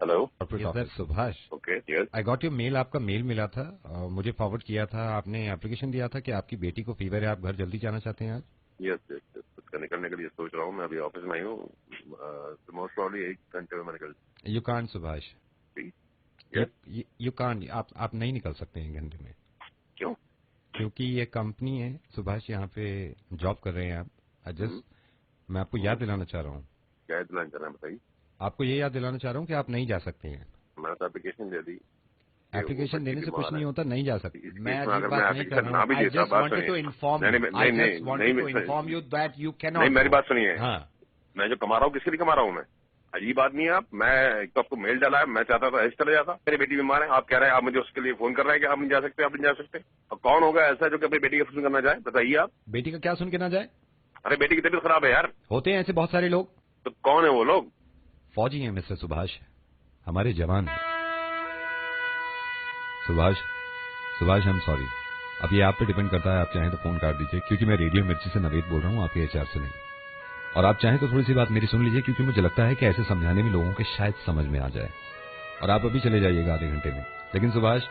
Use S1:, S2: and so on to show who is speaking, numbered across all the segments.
S1: Hello
S2: sir Subhash.
S1: Okay yes
S2: I got your mail, आपका mail मिला था, मुझे फॉरवर्ड किया था। आपने एप्लीकेशन दिया था कि आपकी बेटी को फीवर है, आप घर जल्दी जाना चाहते हैं आज।
S1: यस यस यस उसका निकलने के लिए सोच रहा हूँ। मैं अभी ऑफिस में आई हूँ। मोस्ट प्रॉब्ली 1 घंटे में मैं निकल
S2: you can't Subhash,
S1: yes
S2: you can't, आप नहीं निकल सकते हैं घंटे में,
S1: क्यों?
S2: क्योंकि ये कंपनी है सुभाष, यहाँ पे जॉब कर रहे हैं आप।
S1: हम्म,
S2: जस्ट मैं आपको याद दिलाना चाह रहा हूँ,
S1: क्या इतना करना है बताइए।
S2: आपको ये याद दिलाना चाह रहा हूँ कि आप नहीं जा सकते हैं।
S1: मैंने तो एप्लीकेशन दे दी कि वो
S2: एप्लीकेशन
S1: बच्ची
S2: देने से कुछ
S1: बीमार है।
S2: नहीं होता, नहीं जा सकते।
S1: इस
S2: मैं
S1: केस में
S2: अजीब
S1: अगर मैं
S2: बात नहीं कर
S1: एप्लीकेशन
S2: रहा
S1: ना
S2: हूँ।
S1: भी
S2: आई
S1: देता,
S2: जस्ट
S1: बात
S2: वांटेड
S1: सुनिए।
S2: टू इन्फॉर्म
S1: नहीं
S2: यू,
S1: नहीं
S2: आई
S1: नहीं
S2: जस्ट
S1: नहीं
S2: वांटेड टू
S1: नहीं
S2: inform you that you can
S1: नहीं
S2: नॉट
S1: मेरी
S2: गो।
S1: बात सुनिए।
S2: हाँ,
S1: मैं जो कमा रहा हूँ किसके लिए कमा रहा हूँ मैं? अजीब आदमी है आप। मैं एक तो आपको मेल डाला है, मैं चाहता था ऐसे चले जाता। मेरी बेटी बीमार है, आप कह रहे हैं, आप मुझे उसके लिए फोन कर रहे हैं कि आप नहीं जा सकते, आप नहीं जा सकते। और कौन होगा ऐसा जो कि अपनी बेटी का फोन करना चाहे? बताइए आप।
S2: बेटी का क्या सुन के ना जाए,
S1: अरे बेटी की तबीयत खराब है यार।
S2: होते हैं ऐसे बहुत सारे लोग।
S1: तो कौन है वो लोग?
S2: फौजी हैं मिस्टर सुभाष, हमारे जवान हैं। Subhash, Subhash I am sorry, अब ये आप पे डिपेंड करता है। आप चाहें तो फोन काट दीजिए, क्योंकि मैं रेडियो मिर्ची से नवेद बोल रहा हूँ, आपके एचआर से नहीं। और आप चाहें तो थोड़ी सी बात मेरी सुन लीजिए, क्योंकि मुझे लगता है कि ऐसे समझाने में लोगों के शायद समझ में आ जाए। और आप अभी चले जाइएगा आधे घंटे में। लेकिन सुभाष,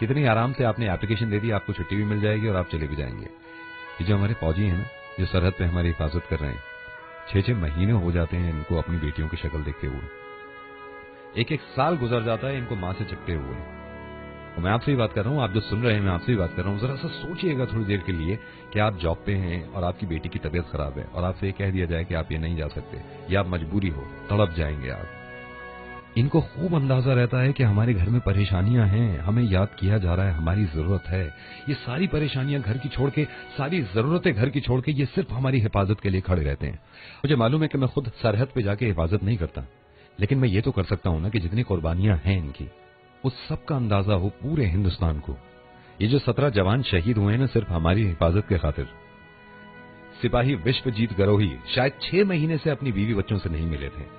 S2: कितनी आराम से आपने एप्लीकेशन दे दी, आपको छुट्टी भी मिल जाएगी और आप चले भी जाएंगे। ये जो हमारे फौजी हैं ना, जो सरहद पे हमारी हिफाजत कर रहे हैं, 6-6 महीने हो जाते हैं इनको अपनी बेटियों की शक्ल देखते हुए। एक एक साल गुजर जाता है इनको मां से चिपटे हुए। और मैं आपसे ही बात कर रहा हूँ, आप जो सुन रहे हैं मैं आपसे ही बात कर रहा हूँ। जरा सा सोचिएगा थोड़ी देर के लिए कि आप जॉब पे हैं और आपकी बेटी की तबीयत खराब है और आपसे ये कह दिया जाए कि आप ये नहीं जा सकते, या आप मजबूरी हो, तड़प जाएंगे आप। इनको खूब अंदाजा रहता है कि हमारे घर में परेशानियां हैं, हमें याद किया जा रहा है, हमारी जरूरत है। ये सारी परेशानियां घर की छोड़ के, सारी जरूरतें घर की छोड़ के, ये सिर्फ हमारी हिफाजत के लिए खड़े रहते हैं। मुझे मालूम है कि मैं खुद सरहद पे जाके हिफाजत नहीं करता, लेकिन मैं ये तो कर सकता हूं ना कि जितनी कुर्बानियां हैं इनकी, उस सब का अंदाजा हो पूरे हिंदुस्तान को। ये जो 17 जवान शहीद हुए हैं ना सिर्फ हमारी हिफाजत के खातिर। सिपाही विश्वजीत गरोही शायद 6 महीने से अपनी बीवी बच्चों से नहीं मिले थे।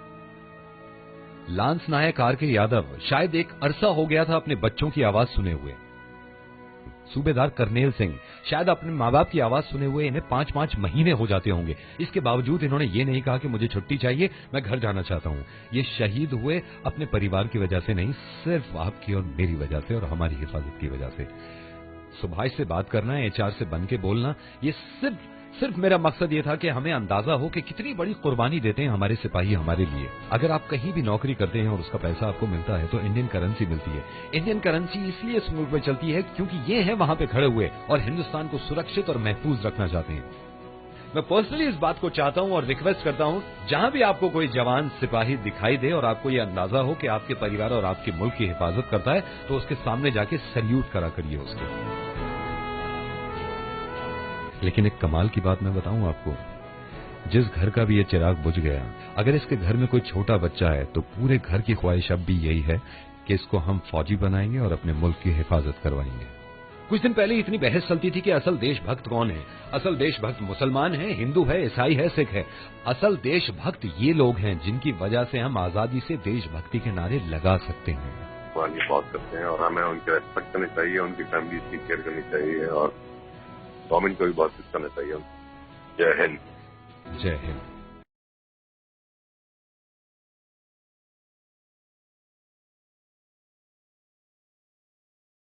S2: लांस नायक आर के यादव शायद एक अरसा हो गया था अपने बच्चों की आवाज सुने हुए। सूबेदार करनेल सिंह शायद अपने माँ बाप की आवाज सुने हुए इन्हें 5-5 महीने हो जाते होंगे। इसके बावजूद इन्होंने ये नहीं कहा कि मुझे छुट्टी चाहिए, मैं घर जाना चाहता हूँ। ये शहीद हुए अपने परिवार की वजह से नहीं, सिर्फ आपकी और मेरी वजह से और हमारी हिफाजत की वजह से। सुभाष से बात करना, एचआर से बन के बोलना, ये सिर्फ मेरा मकसद ये था कि हमें अंदाजा हो कि कितनी बड़ी कुर्बानी देते हैं हमारे सिपाही हमारे लिए। अगर आप कहीं भी नौकरी करते हैं और उसका पैसा आपको मिलता है तो इंडियन करेंसी मिलती है। इंडियन करेंसी इसलिए इस मुल्क में चलती है क्योंकि ये हैं वहां पे खड़े हुए और हिंदुस्तान को सुरक्षित और महफूज रखना चाहते हैं। मैं पर्सनली इस बात को चाहता हूं और रिक्वेस्ट करता हूं, जहां भी आपको कोई जवान सिपाही दिखाई दे और आपको ये अंदाजा हो कि आपके परिवार और आपके मुल्क की हिफाजत करता है, तो उसके सामने जाके सैल्यूट करा करिए उसको। लेकिन एक कमाल की बात मैं बताऊं आपको, जिस घर का भी ये चिराग बुझ गया, अगर इसके घर में कोई छोटा बच्चा है तो पूरे घर की ख्वाहिश अब भी यही है कि इसको हम फौजी बनाएंगे और अपने मुल्क की हिफाजत करवाएंगे। कुछ दिन पहले इतनी बहस चलती थी कि असल देशभक्त कौन है। असल देशभक्त मुसलमान है, हिंदू है, ईसाई है, सिख है। असल देशभक्त ये लोग हैं जिनकी वजह से हम आजादी से देशभक्ति के नारे लगा सकते हैं।
S1: बहुत करते हैं और हमें उनकी रेस्पेक्ट करनी चाहिए, उनकी फैमिली की केयर करनी चाहिए और गवर्नमेंट को भी बहुत कुछ करना चाहिए। जय हिंद।
S2: जय हिंद।